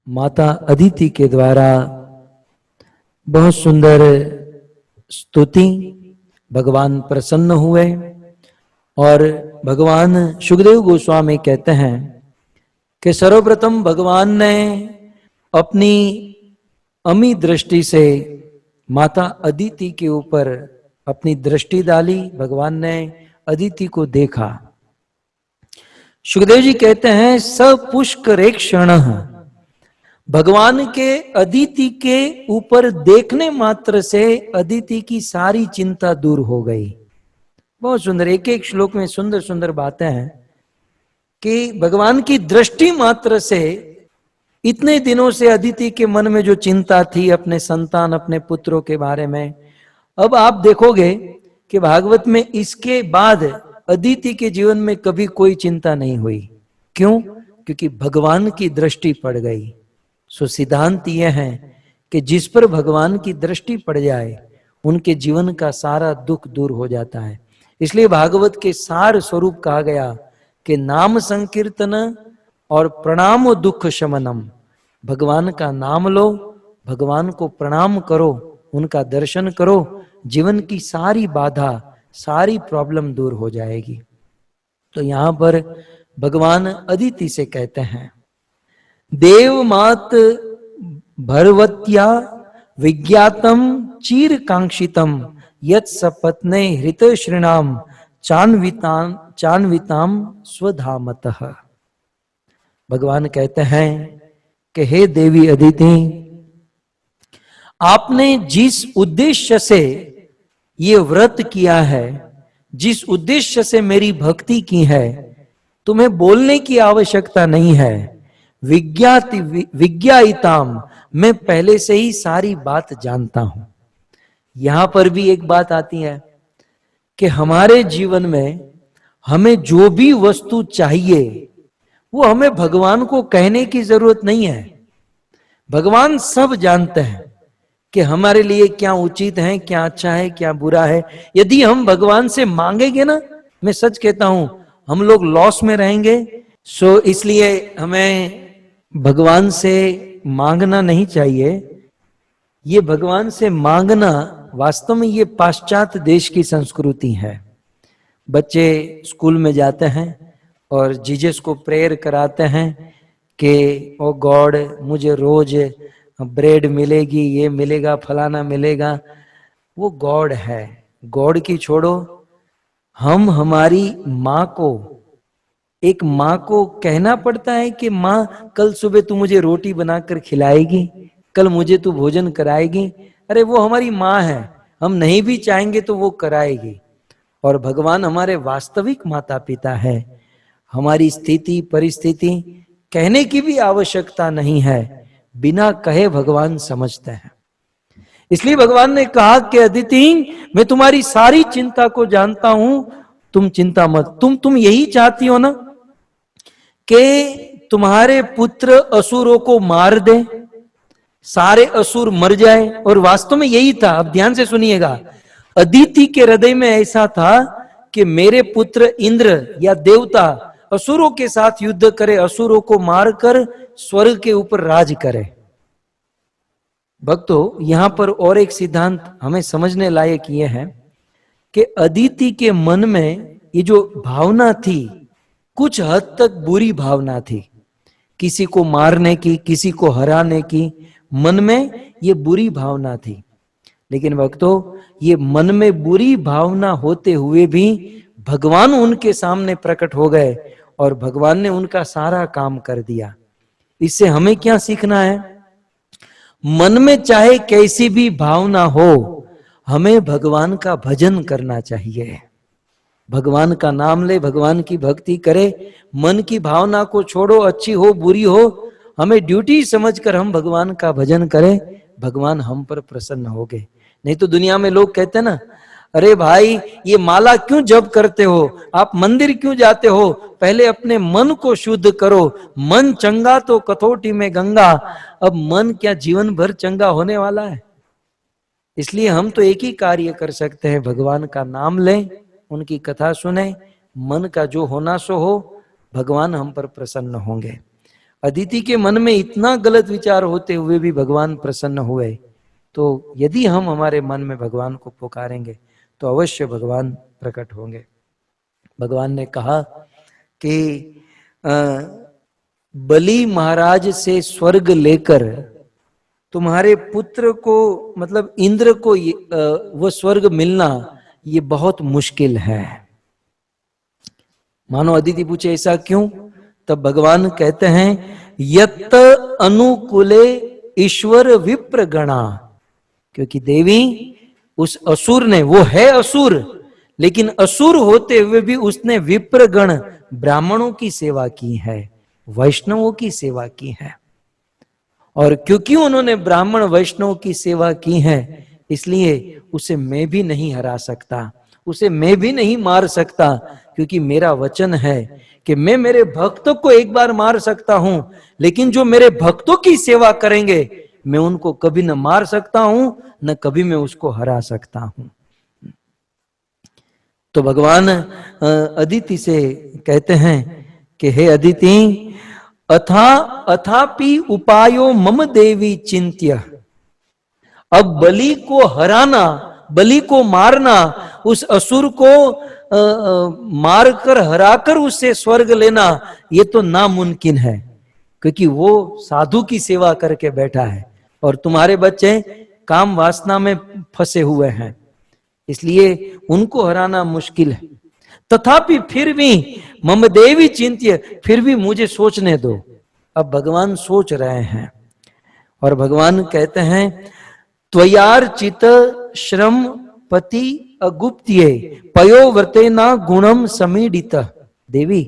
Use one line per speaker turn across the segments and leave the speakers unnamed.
माता अदिति के द्वारा बहुत सुंदर स्तुति, भगवान प्रसन्न हुए और भगवान सुखदेव गोस्वामी कहते हैं कि सर्वप्रथम भगवान ने अपनी अमी दृष्टि से माता अदिति के ऊपर अपनी दृष्टि डाली। भगवान ने अदिति को देखा। सुखदेव जी कहते हैं सपुष्करेक्षण, भगवान के अदिति के ऊपर देखने मात्र से अदिति की सारी चिंता दूर हो गई। बहुत सुंदर, एक एक श्लोक में सुंदर सुंदर बातें हैं कि भगवान की दृष्टि मात्र से इतने दिनों से अदिति के मन में जो चिंता थी अपने संतान, अपने पुत्रों के बारे में, अब आप देखोगे कि भागवत में इसके बाद अदिति के जीवन में कभी कोई चिंता नहीं हुई। क्यों? क्योंकि भगवान की दृष्टि पड़ गई। सो सिद्धांत यह है कि जिस पर भगवान की दृष्टि पड़ जाए उनके जीवन का सारा दुख दूर हो जाता है। इसलिए भागवत के सार स्वरूप कहा गया कि नाम संकीर्तन और प्रणाम दुख शमनम। भगवान का नाम लो, भगवान को प्रणाम करो, उनका दर्शन करो, जीवन की सारी बाधा, सारी प्रॉब्लम दूर हो जाएगी। तो यहां पर भगवान अदिति से कहते हैं देव मात भरवत्या विज्ञातम चीर कांक्षितम यत् सपत्ने हृत श्रीणाम चान्विताम स्वधामतः। भगवान कहते हैं कि हे देवी अदिति, आपने जिस उद्देश्य से ये व्रत किया है, जिस उद्देश्य से मेरी भक्ति की है, तुम्हें बोलने की आवश्यकता नहीं है। विज्ञाइताम, मैं पहले से ही सारी बात जानता हूं। यहां पर भी एक बात आती है कि हमारे जीवन में हमें जो भी वस्तु चाहिए वो हमें भगवान को कहने की जरूरत नहीं है। भगवान सब जानते हैं कि हमारे लिए क्या उचित है, क्या अच्छा है, क्या बुरा है। यदि हम भगवान से मांगेंगे ना, मैं सच कहता हूं हम लोग लॉस में रहेंगे। सो इसलिए हमें भगवान से मांगना नहीं चाहिए। ये भगवान से मांगना वास्तव में ये पाश्चात्य देश की संस्कृति है। बच्चे स्कूल में जाते हैं और जीसस को प्रेयर कराते हैं कि ओ गॉड मुझे रोज ब्रेड मिलेगी, ये मिलेगा, फलाना मिलेगा। वो गॉड है। गॉड की छोड़ो, हम हमारी माँ को, एक माँ को कहना पड़ता है कि माँ कल सुबह तू मुझे रोटी बनाकर खिलाएगी, कल मुझे तू भोजन कराएगी। अरे वो हमारी माँ है, हम नहीं भी चाहेंगे तो वो कराएगी। और भगवान हमारे वास्तविक माता पिता है। हमारी स्थिति परिस्थिति कहने की भी आवश्यकता नहीं है, बिना कहे भगवान समझते हैं। इसलिए भगवान ने कहा कि अदिति, मैं तुम्हारी सारी चिंता को जानता हूं, तुम चिंता मत। तुम यही चाहती हो ना कि तुम्हारे पुत्र असुरों को मार दे, सारे असुर मर जाए। और वास्तव में यही था। अब ध्यान से सुनिएगा, अदिति के हृदय में ऐसा था कि मेरे पुत्र इंद्र या देवता असुरों के साथ युद्ध करे, असुरों को मारकर स्वर्ग के ऊपर राज करे। भक्तों, यहां पर और एक सिद्धांत हमें समझने लायक यह है कि अदिति के मन में ये जो भावना थी, कुछ हद तक बुरी भावना थी, किसी को मारने की, किसी को हराने की, मन में ये बुरी भावना थी। लेकिन भक्तों, ये मन में बुरी भावना होते हुए भी भगवान उनके सामने प्रकट हो गए और भगवान ने उनका सारा काम कर दिया। इससे हमें क्या सीखना है? मन में चाहे कैसी भी भावना हो, हमें भगवान का भजन करना चाहिए। भगवान का नाम ले, भगवान की भक्ति करे, मन की भावना को छोड़ो, अच्छी हो बुरी हो, हमें ड्यूटी समझकर हम भगवान का भजन करें, भगवान हम पर प्रसन्न होंगे। नहीं तो दुनिया में लोग कहते हैं ना, अरे भाई ये माला क्यों जप करते हो, आप मंदिर क्यों जाते हो, पहले अपने मन को शुद्ध करो, मन चंगा तो कथौटी में गंगा। अब मन क्या जीवन भर चंगा होने वाला है? इसलिए हम तो एक ही कार्य कर सकते हैं, भगवान का नाम लें, उनकी कथा सुने, मन का जो होना सो हो, भगवान हम पर प्रसन्न होंगे। अदिति के मन में इतना गलत विचार होते हुए भी भगवान प्रसन्न हुए। तो यदि हम हमारे मन में भगवान को पुकारेंगे तो अवश्य भगवान प्रकट होंगे। भगवान ने कहा कि बलि महाराज से स्वर्ग लेकर तुम्हारे पुत्र को, मतलब इंद्र को वो स्वर्ग मिलना ये बहुत मुश्किल है। मानो अदिति पूछे ऐसा क्यों? तब भगवान कहते हैं यत अनुकूले ईश्वर विप्र गणा, क्योंकि देवी उस असुर ने, वो है असुर, लेकिन असुर होते हुए भी उसने विप्र गण ब्राह्मणों की सेवा की है, वैष्णवों की सेवा की है। और क्योंकि उन्होंने ब्राह्मण वैष्णव की सेवा की है, इसलिए उसे मैं भी नहीं हरा सकता, उसे मैं भी नहीं मार सकता, क्योंकि मेरा वचन है कि मैं मेरे भक्तों को एक बार मार सकता हूं, लेकिन जो मेरे भक्तों की सेवा करेंगे मैं उनको कभी न मार सकता हूं, न कभी मैं उसको हरा सकता हूं। तो भगवान अदिति से कहते हैं कि हे अदिति, अथापि उपायो मम देवी चिंत्य, अब बलि को हराना, बलि को मारना, उस असुर को मारकर हराकर उससे स्वर्ग लेना, ये तो नामुमकिन है, क्योंकि वो साधु की सेवा करके बैठा है और तुम्हारे बच्चे काम वासना में फंसे हुए हैं, इसलिए उनको हराना मुश्किल है। तथापि फिर भी मम देवी चिंत्य, फिर भी मुझे सोचने दो। अब भगवान सोच रहे हैं और भगवान कहते हैं त्वयार्चित श्रम पति अगुप्त्ये पयोव्रतेना गुणम समीडित। देवी,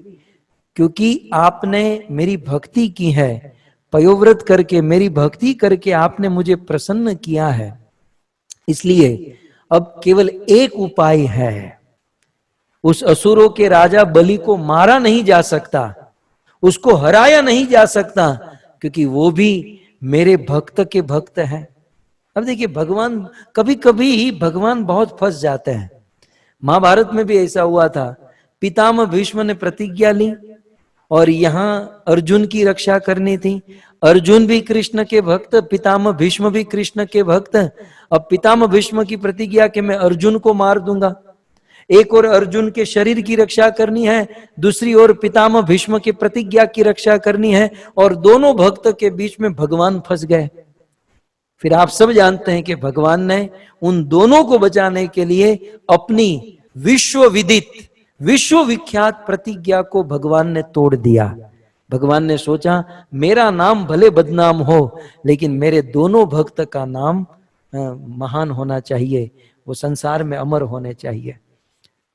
क्योंकि आपने मेरी भक्ति की है, पयोव्रत करके, मेरी भक्ति करके आपने मुझे प्रसन्न किया है, इसलिए अब केवल एक उपाय है। उस असुरों के राजा बलि को मारा नहीं जा सकता, उसको हराया नहीं जा सकता, क्योंकि वो भी मेरे भक्त के भक्त हैं। अब देखिए, भगवान कभी कभी ही भगवान बहुत फंस जाते हैं। महाभारत में भी ऐसा हुआ था, पितामह भीष्म ने प्रतिज्ञा ली और यहां अर्जुन की रक्षा करनी थी। अर्जुन भी कृष्ण के भक्त, पितामह भीष्म भी कृष्ण के भक्त। अब पितामह भीष्म की प्रतिज्ञा कि मैं अर्जुन को मार दूंगा, एक और अर्जुन के शरीर की रक्षा करनी है, दूसरी ओर पितामह भीष्म की प्रतिज्ञा की रक्षा करनी है, और दोनों भक्त के बीच में भगवान फंस गए। फिर आप सब जानते हैं कि भगवान ने उन दोनों को बचाने के लिए अपनी विश्व विदित, विश्व विख्यात प्रतिज्ञा को भगवान ने तोड़ दिया। भगवान ने सोचा मेरा नाम भले बदनाम हो, लेकिन मेरे दोनों भक्त का नाम महान होना चाहिए, वो संसार में अमर होने चाहिए।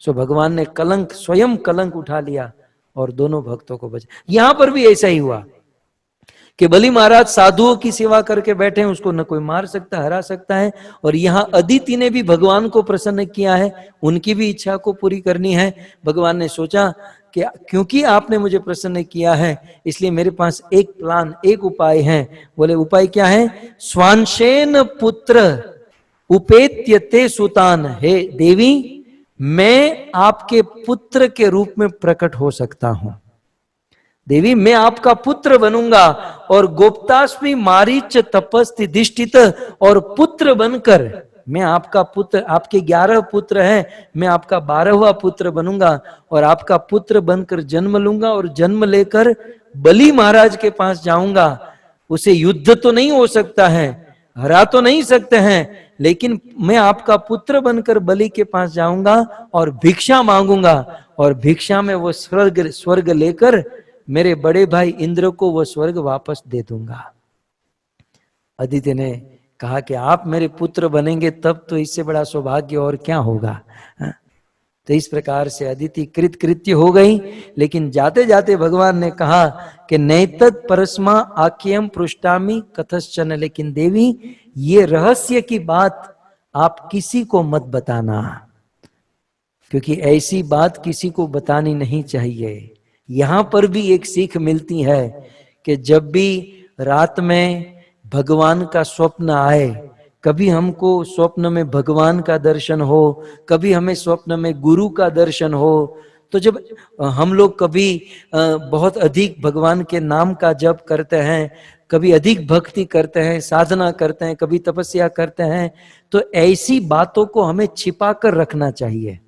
सो भगवान ने कलंक, स्वयं कलंक उठा लिया और दोनों भक्तों को बचा। यहां पर भी ऐसा ही हुआ कि बलि महाराज साधुओं की सेवा करके बैठे हैं, उसको न कोई मार सकता, हरा सकता है, और यहां अदिति ने भी भगवान को प्रसन्न किया है, उनकी भी इच्छा को पूरी करनी है। भगवान ने सोचा कि क्योंकि आपने मुझे प्रसन्न किया है, इसलिए मेरे पास एक प्लान, एक उपाय है। बोले उपाय क्या है? स्वांशेन पुत्र उपेत्यते सुतान। हे देवी, मैं आपके पुत्र के रूप में प्रकट हो सकता हूं। देवी, मैं आपका पुत्र बनूंगा और गोप्तास्मि मारीच तपस्ति दिष्टित, और पुत्र बनकर मैं आपका पुत्र, आपके 11 पुत्र हैं, मैं आपका 12वां पुत्र बनूंगा और आपका पुत्र बनकर जन्म लूंगा और जन्म लेकर बलि महाराज के पास जाऊंगा। उसे युद्ध तो नहीं हो सकता है, हरा तो नहीं सकते हैं, लेकिन मैं आपका पुत्र बनकर बलि के पास जाऊंगा और भिक्षा मांगूंगा, और भिक्षा में वो स्वर्ग लेकर मेरे बड़े भाई इंद्र को वो स्वर्ग वापस दे दूंगा। अदिति ने कहा कि आप मेरे पुत्र बनेंगे तब तो इससे बड़ा सौभाग्य और क्या होगा। तो इस प्रकार से अदिति कृतकृत्य हो गई। लेकिन जाते जाते भगवान ने कहा कि नैतद परस्मा आख्यम पृष्ठामि कथश्चन, लेकिन देवी ये रहस्य की बात आप किसी को मत बताना, क्योंकि ऐसी बात किसी को बतानी नहीं चाहिए। यहां पर भी एक सीख मिलती है कि जब भी रात में भगवान का स्वप्न आए, कभी हमको स्वप्न में भगवान का दर्शन हो, कभी हमें स्वप्न में गुरु का दर्शन हो, तो जब हम लोग कभी बहुत अधिक भगवान के नाम का जप करते हैं, कभी अधिक भक्ति करते हैं, साधना करते हैं, कभी तपस्या करते हैं, तो ऐसी बातों को हमें छिपा कर रखना चाहिए।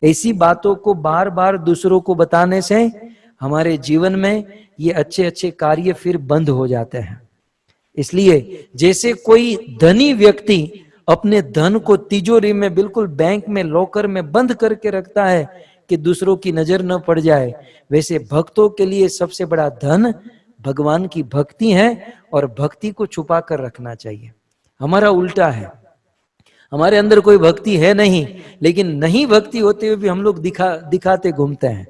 ऐसी बातों को बार बार दूसरों को बताने से हमारे जीवन में ये अच्छे अच्छे कार्य फिर बंद हो जाते हैं। इसलिए जैसे कोई धनी व्यक्ति अपने धन को तिजोरी में, बिल्कुल बैंक में, लॉकर में बंद करके रखता है कि दूसरों की नजर न पड़ जाए, वैसे भक्तों के लिए सबसे बड़ा धन भगवान की भक्ति है और भक्ति को छुपा कर रखना चाहिए। हमारा उल्टा है, हमारे अंदर कोई भक्ति है नहीं, लेकिन नहीं भक्ति होते हुए भी हम लोग दिखाते घूमते हैं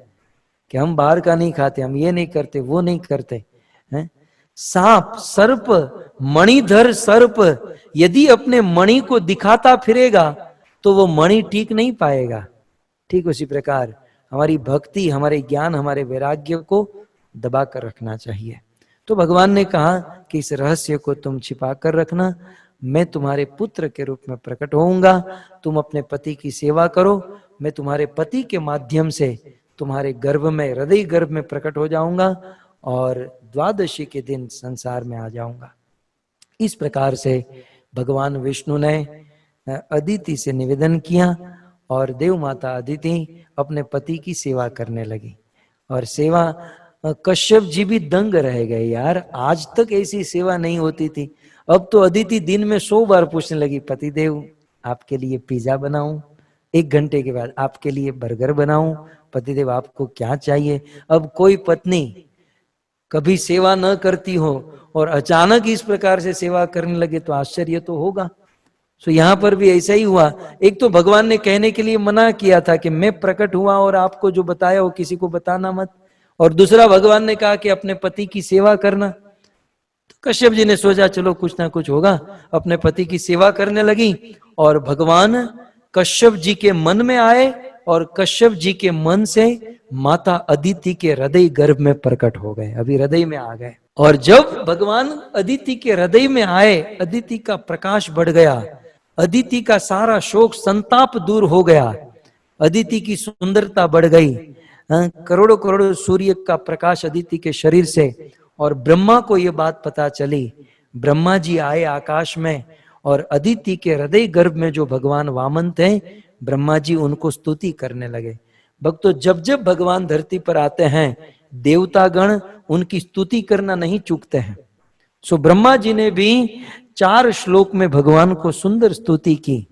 कि हम बाहर का नहीं खाते, हम ये नहीं करते, वो नहीं करते हैं। सांप, सर्प, मणिधर सर्प यदि अपने मणि को दिखाता फिरेगा तो वो मणि टीक नहीं पाएगा। ठीक उसी प्रकार हमारी भक्ति, हमारे ज्ञान, हमारे वैराग्य को दबा कर रखना चाहिए। तो भगवान ने कहा कि इस रहस्य को तुम छिपा कर रखना, मैं तुम्हारे पुत्र के रूप में प्रकट होऊंगा, तुम अपने पति की सेवा करो, मैं तुम्हारे पति के माध्यम से तुम्हारे गर्भ में, हृदय गर्भ में प्रकट हो जाऊंगा और द्वादशी के दिन संसार में आ जाऊंगा। इस प्रकार से भगवान विष्णु ने अदिति से निवेदन किया और देव माता अदिति अपने पति की सेवा करने लगी। और सेवा, कश्यप जी भी दंग रह गए, यार आज तक ऐसी सेवा नहीं होती थी। अब तो अदिति दिन में 100 बार पूछने लगी, पतिदेव आपके लिए पिज्जा बनाऊं, 1 घंटे के बाद आपके लिए बर्गर बनाऊं, पतिदेव आपको क्या चाहिए। अब कोई पत्नी कभी सेवा न करती हो और अचानक इस प्रकार से सेवा करने लगे तो आश्चर्य तो होगा। सो यहाँ पर भी ऐसा ही हुआ। एक तो भगवान ने कहने के लिए मना किया था कि मैं प्रकट हुआ और आपको जो बताया वो किसी को बताना मत, और दूसरा भगवान ने कहा कि अपने पति की सेवा करना। तो कश्यप जी ने सोचा चलो कुछ ना कुछ होगा, अपने पति की सेवा करने लगी और भगवान कश्यप जी के मन में आए और कश्यप जी के मन से माता अदिति के हृदय गर्भ में प्रकट हो गए, अभी हृदय में आ गए। और जब भगवान अदिति के हृदय में आए, अदिति का प्रकाश बढ़ गया, अदिति का सारा शोक संताप दूर हो गया, अदिति की सुंदरता बढ़ गई, करोड़ों करोड़ों सूर्य का प्रकाश अदिति के शरीर से। और ब्रह्मा को यह बात पता चली, ब्रह्मा जी आए आकाश में और अदिति के हृदय गर्भ में जो भगवान वामन थे, ब्रह्मा जी उनको स्तुति करने लगे। भक्तों, जब जब भगवान धरती पर आते हैं, देवतागण उनकी स्तुति करना नहीं चूकते हैं। सो ब्रह्मा जी ने भी 4 श्लोक में भगवान को सुंदर स्तुति की।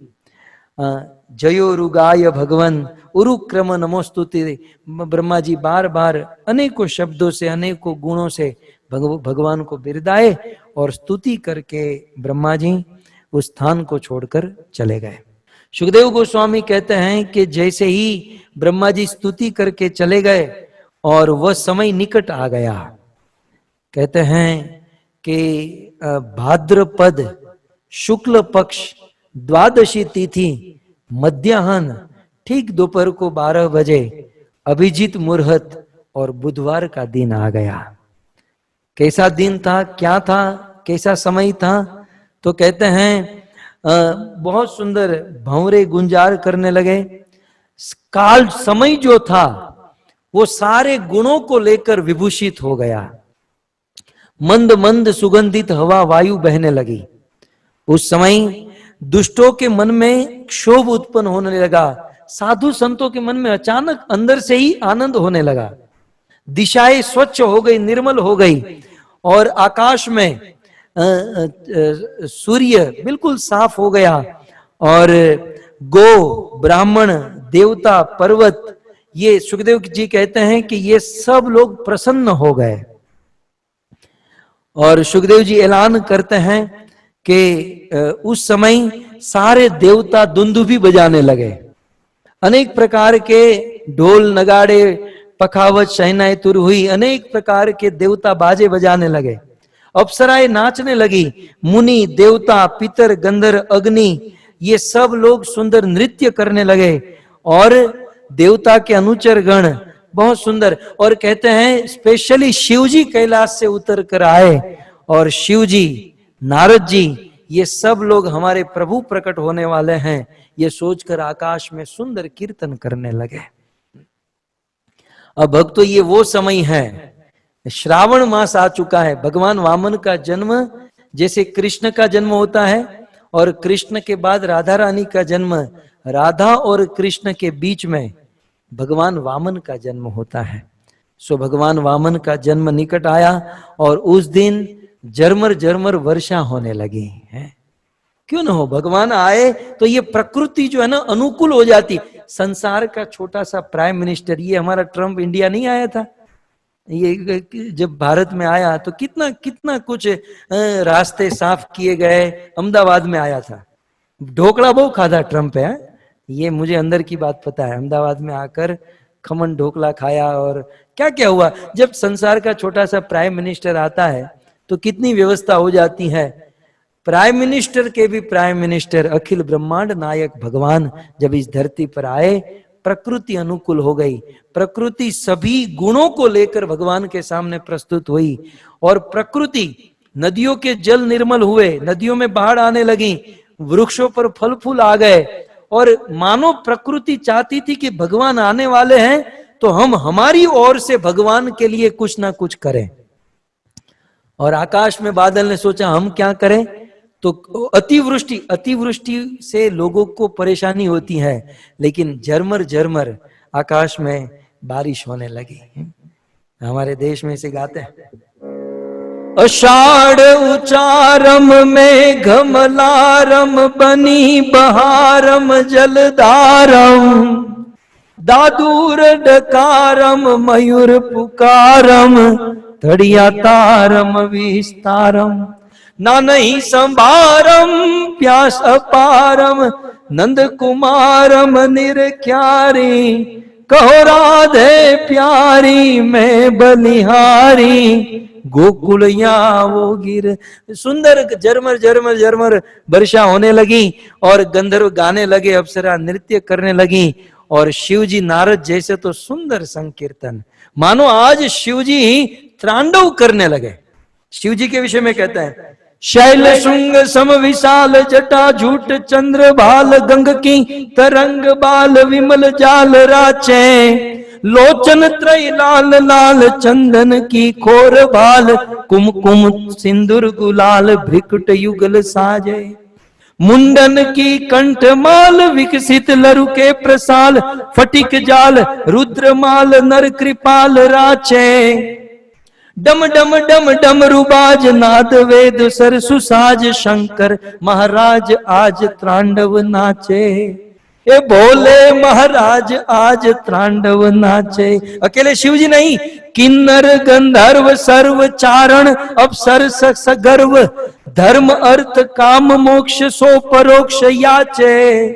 जयो रुगाय भगवन उरुक्रम नमोस्तुति। ब्रह्मा जी बार बार अनेकों शब्दों से, अनेकों गुणों से भगवान को बिरदाए और स्तुति करके ब्रह्मा जी उस स्थान को छोड़कर चले गए। सुखदेव गोस्वामी कहते हैं कि जैसे ही ब्रह्मा जी स्तुति करके चले गए और वह समय निकट आ गया, कहते हैं कि भाद्रपद शुक्ल पक्ष द्वादशी तिथि मध्याह्न, ठीक दोपहर को 12 बजे अभिजीत मुहूर्त और बुधवार का दिन आ गया। कैसा दिन था, क्या था, कैसा समय था? तो कहते हैं बहुत सुंदर भंवरे गुंजार करने लगे। काल समय जो था वो सारे गुणों को लेकर विभूषित हो गया। मंद मंद सुगंधित हवा वायु बहने लगी। उस समय दुष्टों के मन में क्षोभ उत्पन्न होने लगा, साधु संतों के मन में अचानक अंदर से ही आनंद होने लगा। दिशाएं स्वच्छ हो गई, निर्मल हो गई और आकाश में सूर्य बिल्कुल साफ हो गया और गो, ब्राह्मण, देवता, पर्वत, ये सुखदेव जी कहते हैं कि ये सब लोग प्रसन्न हो गए। और सुखदेव जी ऐलान करते हैं कि उस समय सारे देवता दुंदुभी बजाने लगे, अनेक प्रकार के ढोल नगाड़े पखावत शहनाई तुर हुई, अनेक प्रकार के देवता बाजे बजाने लगे, अप्सराएं नाचने लगी, मुनि देवता पितर गंधर्व अग्नि ये सब लोग सुंदर नृत्य करने लगे और देवता के अनुचर गण बहुत सुंदर। और कहते हैं स्पेशली शिव जी कैलाश से उतर कर आए और शिव जी, नारद जी, ये सब लोग हमारे प्रभु प्रकट होने वाले हैं, ये सोचकर आकाश में सुंदर कीर्तन करने लगे। अब भक्तों ये वो समय है, श्रावण मास आ चुका है। भगवान वामन का जन्म जैसे कृष्ण का जन्म होता है और कृष्ण के बाद राधा रानी का जन्म, राधा और कृष्ण के बीच में भगवान वामन का जन्म होता है। सो भगवान वामन का जन्म निकट आया और उस दिन झरमर झरमर वर्षा होने लगी है। क्यों ना हो, भगवान आए तो ये प्रकृति जो है ना अनुकूल हो जाती। संसार का छोटा सा प्राइम मिनिस्टर, ये हमारा ट्रम्प इंडिया नहीं आया था, ये जब भारत में आया तो कितना कितना कुछ रास्ते साफ किए गए। अहमदाबाद में आया था, ढोकला बहुत खाधा ट्रम्प है, ये मुझे अंदर की बात पता है। अहमदाबाद में आकर खमन ढोकला खाया और क्या क्या हुआ। जब संसार का छोटा सा प्राइम मिनिस्टर आता है तो कितनी व्यवस्था हो जाती है। प्राइम मिनिस्टर के भी प्राइम मिनिस्टर अखिल ब्रह्मांड नायक भगवान जब इस धरती पर आए, प्रकृति अनुकूल हो गई। प्रकृति सभी गुणों को लेकर भगवान के सामने प्रस्तुत हुई और प्रकृति, नदियों के जल निर्मल हुए, नदियों में बाढ़ आने लगी, वृक्षों पर फल फूल आ गए और मानो प्रकृति चाहती थी कि भगवान आने वाले हैं तो हम हमारी ओर से भगवान के लिए कुछ ना कुछ करें। और आकाश में बादल ने सोचा हम क्या करें, तो अतिवृष्टि से लोगों को परेशानी होती है, लेकिन झरमर झरमर आकाश में बारिश होने लगी। हमारे देश में इसे गाते हैं, आषाढ़ उचारम में घमलारम बनी बहारम जलधारम, दादूर डकारम मयूर पुकारम, तड़िया तारम विस्तारम, ना नहीं संभारम प्यास अपारम, नंद कुमारम निरख्यारी, कहो राधे प्यारी मैं बलिहारी, गोकुल या वो गिर। सुंदर झरमर झरमर झरमर वर्षा होने लगी और गंधर्व गाने लगे, अप्सरा नृत्य करने लगी और शिवजी नारद जैसे तो सुंदर संकीर्तन, मानो आज शिवजी तांडव करने लगे। शिवजी के विषय में कहते हैं, शैल शुंग सम विशाल जटा झूठ चंद्र भाल, गंग की तरंग बाल विमल जाल राचे, लोचन त्रय लाल लाल चंदन की खोर भाल, कुमकुम सिंदूर गुलाल भ्रिकुट युगल साजे, मुंडन की कंठ माल विकसित लरु के प्रसाल, फटिक जाल रुद्रमाल नर कृपाल राचे, डम डम डम डम रुबाज नाद वेद सरसु साज, शंकर महाराज आज तांडव नाचे, ये भोले महाराज आज तांडव नाचे। अकेले शिवजी नहीं, किन्नर गंधर्व सर्व चारण अप्सर सगर्व, धर्म अर्थ काम मोक्ष सो परोक्ष याचे,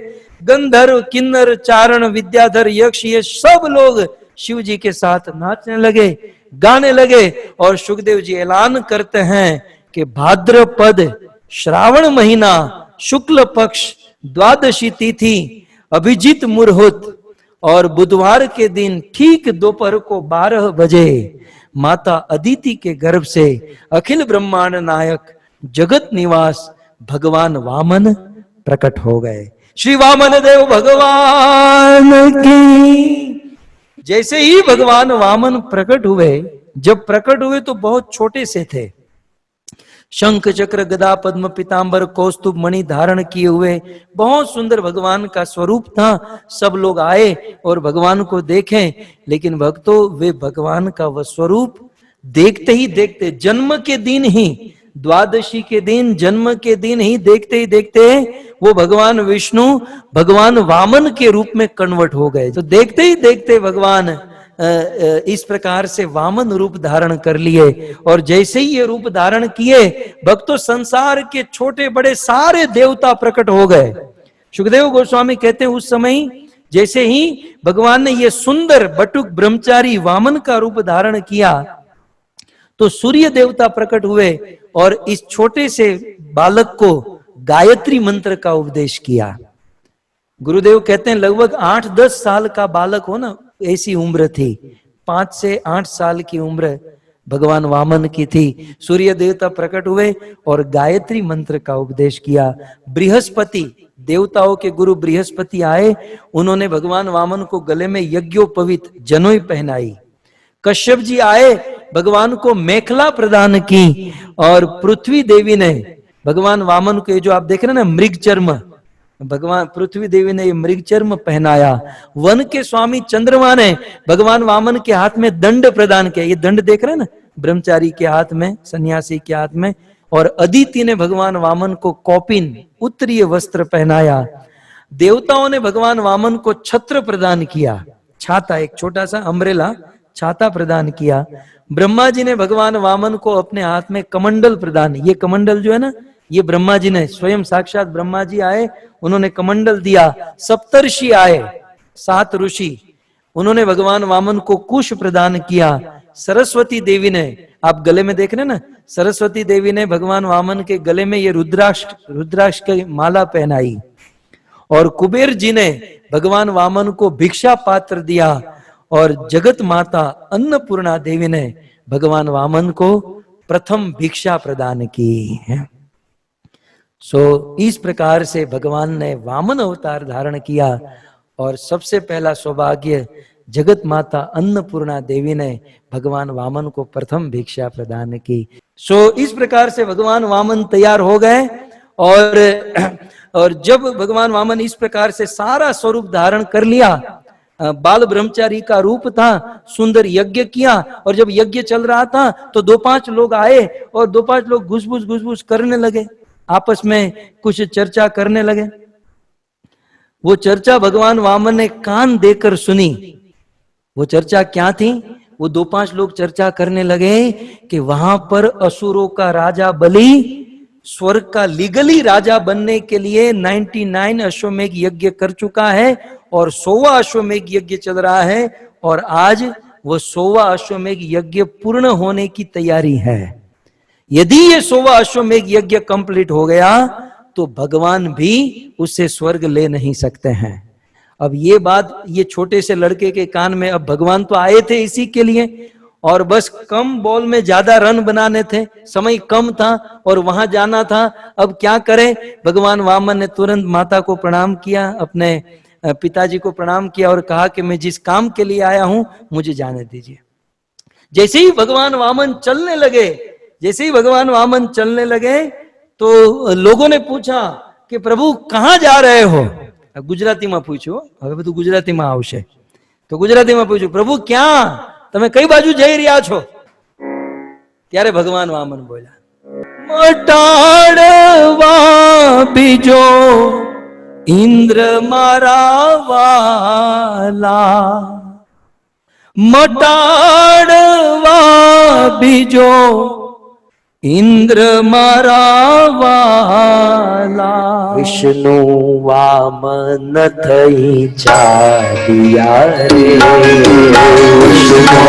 गंधर्व किन्नर चारण विद्याधर यक्ष ये सब लोग शिवजी के साथ नाचने लगे, गाने लगे। और सुखदेव जी ऐलान करते हैं कि भाद्रपद श्रावण महीना शुक्ल पक्ष द्वादशी तिथि अभिजीत मुहूर्त और बुधवार के दिन ठीक दोपहर को 12 बजे माता अदिति के गर्भ से अखिल ब्रह्मांड नायक जगत निवास भगवान वामन प्रकट हो गए। श्री वामन देव भगवान की। जैसे ही भगवान वामन प्रकट हुए, जब प्रकट हुए तो बहुत छोटे से थे, शंख चक्र गदा पद्म पीतांबर कौस्तुभ मणि धारण किए हुए, बहुत सुंदर भगवान का स्वरूप था। सब लोग आए और भगवान को देखें, लेकिन भक्तों वे भगवान का वह स्वरूप देखते ही देखते जन्म के दिन ही, द्वादशी के दिन जन्म के दिन ही देखते ही देखते वो भगवान विष्णु भगवान वामन के रूप में कन्वर्ट हो गए। तो देखते ही देखते भगवान इस प्रकार से वामन रूप धारण कर लिए। और जैसे ही ये रूप धारण किए, भक्तों संसार के छोटे बड़े सारे देवता प्रकट हो गए। सुखदेव गोस्वामी कहते हैं उस समय जैसे ही भगवान ने ये सुंदर बटुक ब्रह्मचारी वामन का रूप धारण किया तो सूर्य देवता प्रकट हुए और इस छोटे से बालक को गायत्री मंत्र का उपदेश किया। गुरुदेव कहते हैं लगभग 8-10 साल का बालक हो ना, ऐसी उम्र थी, 5 से 8 साल की उम्र भगवान वामन की थी। सूर्य देवता प्रकट हुए और गायत्री मंत्र का उपदेश किया। बृहस्पति देवताओं के गुरु बृहस्पति आए, उन्होंने भगवान वामन को गले में यज्ञोपवीत जनोई पहनाई कश्यप जी आए, भगवान को मेखला प्रदान की, और पृथ्वी देवी ने भगवान वामन को, ये जो आप देख रहे हैं ना मृग चर्म, भगवान पृथ्वी देवी ने ये मृग चर्म पहनाया। वन के स्वामी चंद्रमा ने भगवान वामन के हाथ में दंड प्रदान किया। ये दंड देख रहे हैं ना, ब्रह्मचारी के हाथ में, सन्यासी के हाथ में। और अदिति ने भगवान वामन को कौपिन, उत्तरीय वस्त्र पहनाया। देवताओं ने भगवान वामन को छत्र प्रदान किया, छाता, एक छोटा सा अम्ब्रेला छाता प्रदान किया। ब्रह्मा जी ने भगवान वामन को अपने हाथ में कमंडल प्रदान, ये कमंडल जो है ना, ये ब्रह्मा जी ने, स्वयं साक्षात ब्रह्मा जी आए, उन्होंने कमंडल दिया। सप्तर्षि आए, 7 ऋषि, उन्होंने भगवान वामन को कुश प्रदान किया। सरस्वती देवी ने, आप गले में देख रहे हैं ना, सरस्वती देवी ने भगवान वामन के गले में ये रुद्राक्ष की माला पहनाई। और कुबेर जी ने भगवान वामन को भिक्षा पात्र दिया। और जगत माता अन्नपूर्णा देवी ने भगवान वामन को प्रथम भिक्षा प्रदान की है। इस प्रकार से भगवान ने वामन अवतार धारण किया। और सबसे पहला सौभाग्य, जगत माता अन्नपूर्णा देवी ने भगवान वामन को प्रथम भिक्षा प्रदान की। इस प्रकार से भगवान वामन तैयार हो गए। और जब भगवान वामन इस प्रकार से सारा स्वरूप धारण कर लिया, बाल ब्रह्मचारी का रूप था, सुंदर यज्ञ किया। और जब यज्ञ चल रहा था तो 2-5 लोग आए और 2-5 लोग घुसबुस करने लगे, आपस में कुछ चर्चा करने लगे। वो चर्चा भगवान वामन ने कान देकर सुनी। वो चर्चा क्या थी? वो 2-5 लोग चर्चा करने लगे कि वहां पर असुरों का राजा बलि स्वर्ग का लीगली राजा बनने के लिए 99 अश्वमेघ यज्ञ कर चुका है और 100वां अश्वमेघ यज्ञ चल रहा है। और आज वो 100वां अश्वमेघ यज्ञ पूर्ण होने की तैयारी है। यदि ये 100वां अश्वमेघ यज्ञ कंप्लीट हो गया तो भगवान भी उससे स्वर्ग ले नहीं सकते हैं। अब ये बात ये छोटे से लड़के के कान में, अब भगवान तो आए थे इसी के लिए और बस कम बॉल में ज्यादा रन बनाने थे, समय कम था और वहां जाना था। अब क्या करें? भगवान वामन ने तुरंत माता को प्रणाम किया, अपने पिताजी को प्रणाम किया और कहा कि मैं जिस काम के लिए आया हूं मुझे जाने दीजिए। जैसे ही भगवान वामन चलने लगे तो लोगों ने पूछा कि प्रभु कहां जा रहे हो? गुजराती में पूछो, હવે બધું ગુજરાતીમાં આવશે તો ગુજરાતીમાં પૂછ્યું, પ્રભુ ક્યાં, તમે કઈ બાજુ જઈ રહ્યા છો? ત્યારે ભગવાન વામન બોલ્યા, મટાડવા બીજો ઇન્દ્ર મારા વાલા, મટાડવા બીજો इंद्र मारा वाला, विष्णु वामन थई चालिया रे, विष्णु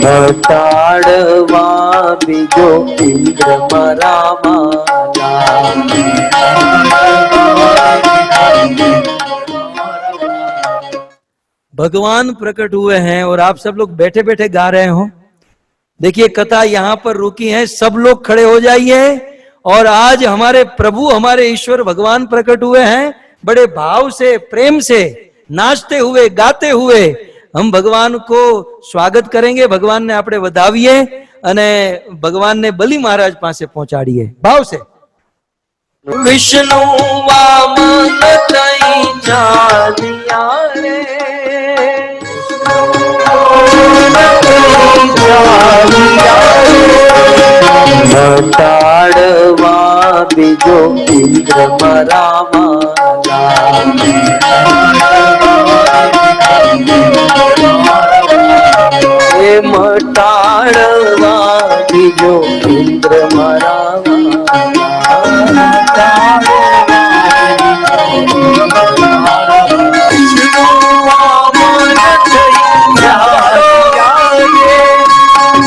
मटाड़वा बीजो इंद्र मारा वाला, भगवान प्रकट हुए हैं और आप सब लोग बैठे बैठे गा रहे हो। देखिए कथा यहां पर रुकी है, सब लोग खड़े हो जाइए। और आज हमारे प्रभु, हमारे ईश्वर भगवान प्रकट हुए हैं। बड़े भाव से, प्रेम से, नाचते हुए, गाते हुए हम भगवान को स्वागत करेंगे। भगवान ने आपने વધાવીએ અને भगवान ने बलि महाराज पासे पहुंचाड़िए भाव से। विष्णु वामन थई चालिया रे, मटाड़वा बीजो इंद्र मारा वाला, मटाड़वा बीजो इंद्र मारा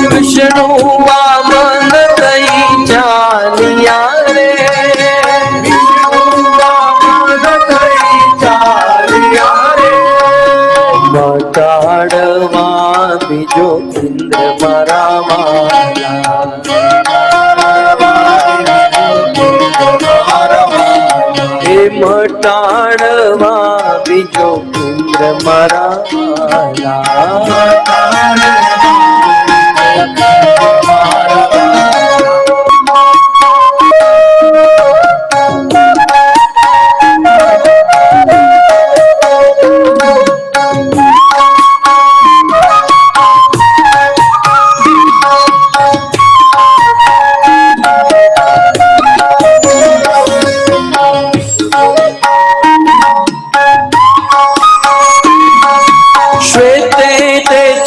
विष्णु वामन थई चालिया रे, विष्णु वामन थई चालिया रे, मटाड़वा बीजो इंद्र मारा वाला, मटाड़वा बीजो इंद्र मराला।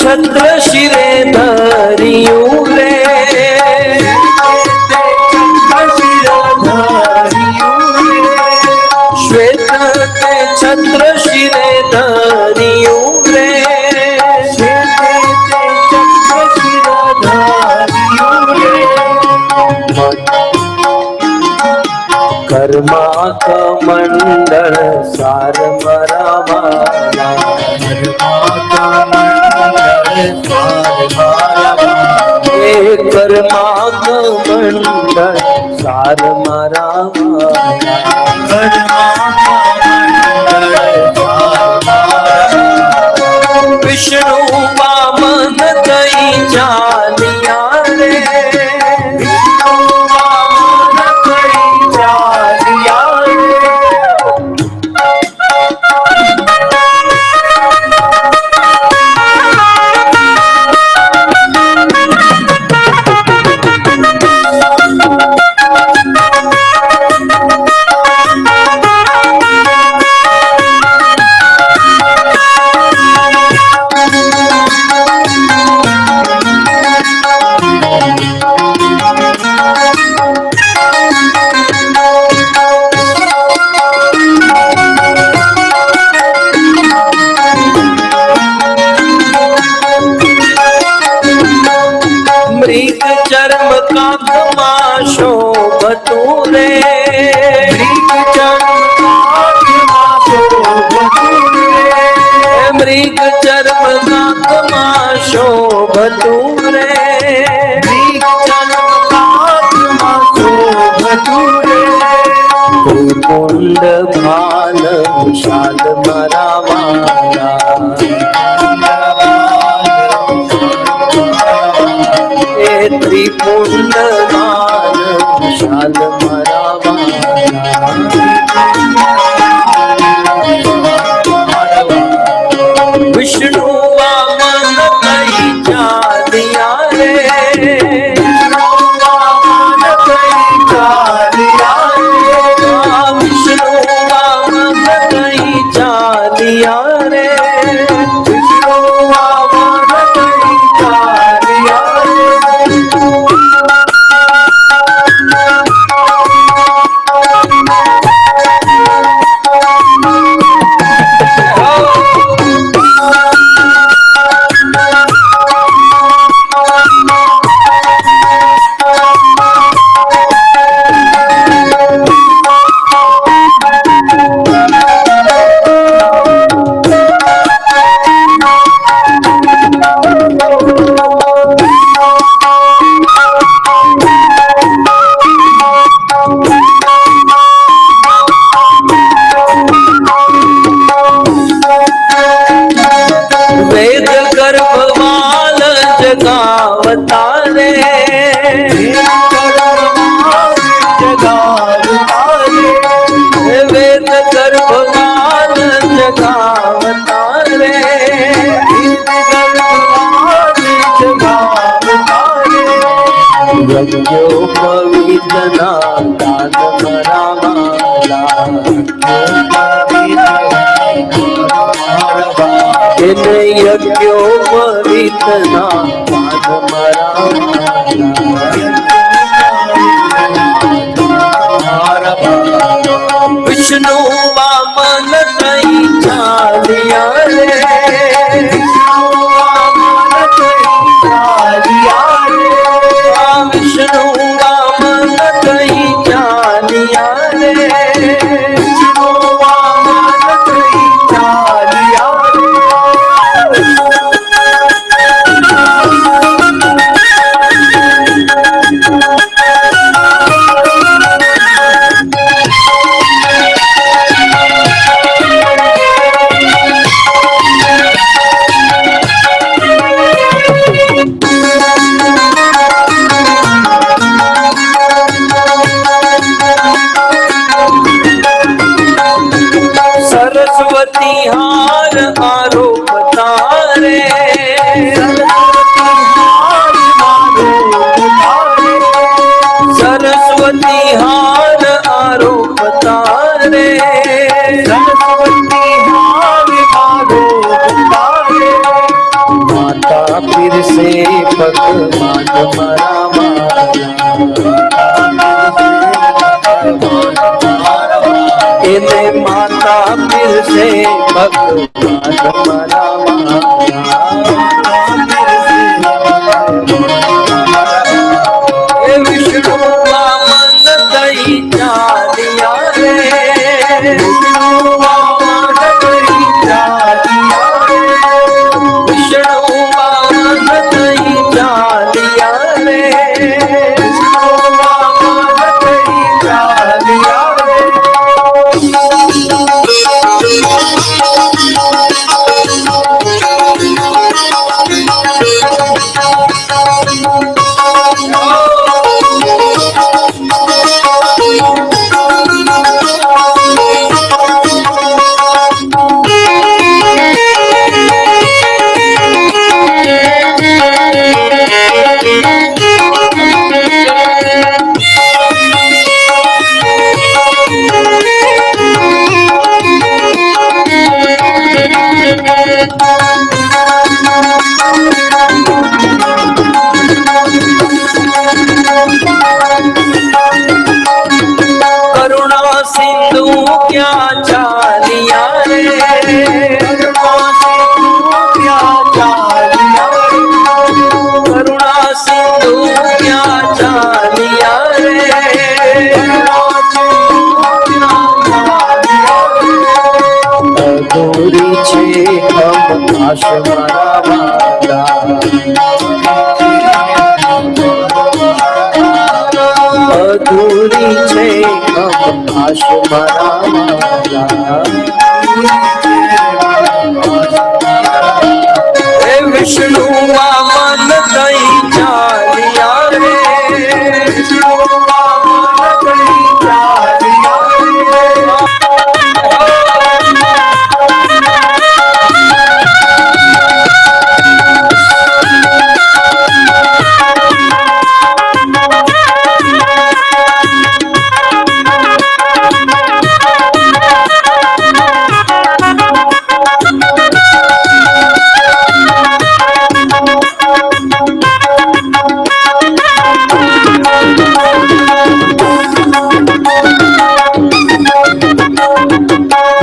छत्र शिरे धरियूं रे, श्वेत ते छत्र शिरे धरियूं रे, कर्मा कमंडल सार मरावाला, कर्मा कमंडल सार मरावाला, विष्णु वामन कई जालिया रे, मृग चर्म का तमाशो बतूरे, मृग चर्म का तमाशो बतूरे, त्रिपुंड भाल विशाल मरावाला, त्रिपुंड भाल विशाल मरावाला, विष्णु वामन कई जालिया रे, विष्णु वामन कई जालिया रे, विष्णु वामन कई जालिया वेद गर्भवाल जगावता रे, वेद गर्भवाल जगावता रे, यज्ञो पवितना दान मरावाला, यज्ञो पवितना दान मरावाला, विष्णु वामन कई जालिया रे, विष्णु वामन कई जालिया रे, विष्णु वामन कई जालिया रे, विष्णु वामन कई जालिया रे। से भगवान मरा इन्हें माता फिर से भगवान मरा विष्णु वामन दई जालिया रे, विष्णु वामन दई जालिया रे, विष्णु वामन दई जालिया रे, विष्णु वामन दई जालिया रे। करुणा सिंधु क्या चालिया रे, करुणा सिंधु क्या चालिया रे, करुणा सिंधु क्या चालिया रे, अधूरी छे हम आश मारा वाला, अधूरी छे हम आश मारा वाला। विष्णु वामन दई जालिया रे, विष्णु वामन दई जालिया रे।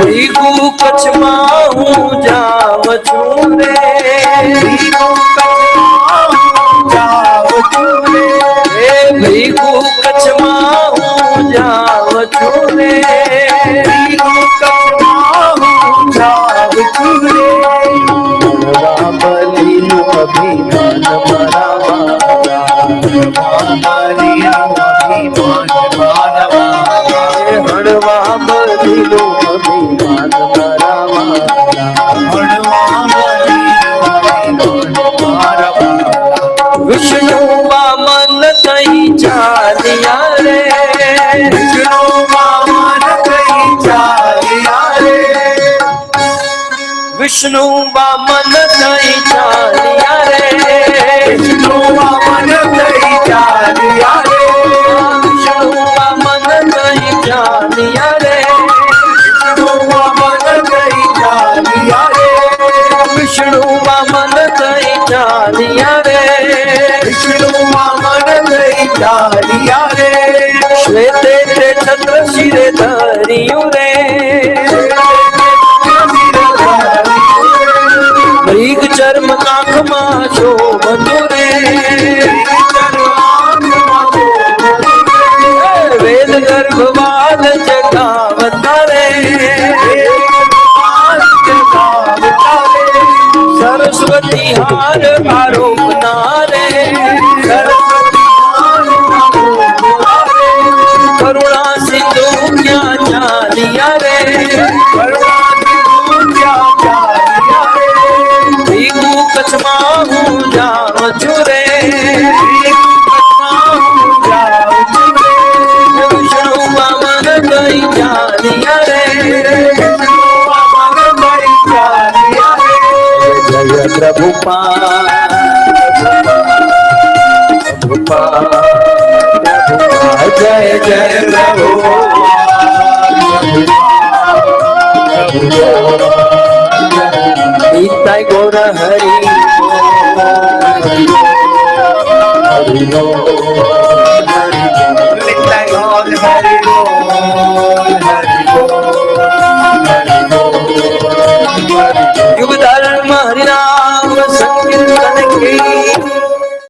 भीगू कछ माहू जाव छूरे, भीगू कछ माहू जाव छूरे, भीगू कछ माहू जाव छूरे, भीगू कछ माहू जाव छूरे। बलिनु अभिमान मरा वाला, बलिनु अभिमान मानवा, हणवा बलिनु अभिमान मरा वाला, हणवा बलिनु अभिमान मारा वाला। विष्णु वामन दई जालिया रे, विष्णु वामन दई जालिया रे, विष्णु वामन दई जालिया रे, विष्णु वामन दई जालिया रे, विष्णु वामन दई जालिया रे, विष्णु वामन दई जालिया रे, विष्णु वामन दई जालिया रे, विष्णु वामन दई जालिया रे। श्वेते ते छत्र शिरे धरियु रे, मृग चर्म काख मां शोभतु रे, वेद गर्भवाल जगावता रे, सरस्वती हार आरोपना रे, करुणा सिंधु क्या चालिया रे, करुणा सिंधु क्या चालिया रे, भीगू कछ माहू जाव छूरे, भीगू कछ माहू जाव छूरे, विष्णु वामन दई जालिया रे, विष्णु वामन दई जालिया रे। जय प्रभुपाद, प्रभुपाद, जय जय प्रभु, निताय गौर हरि,
लो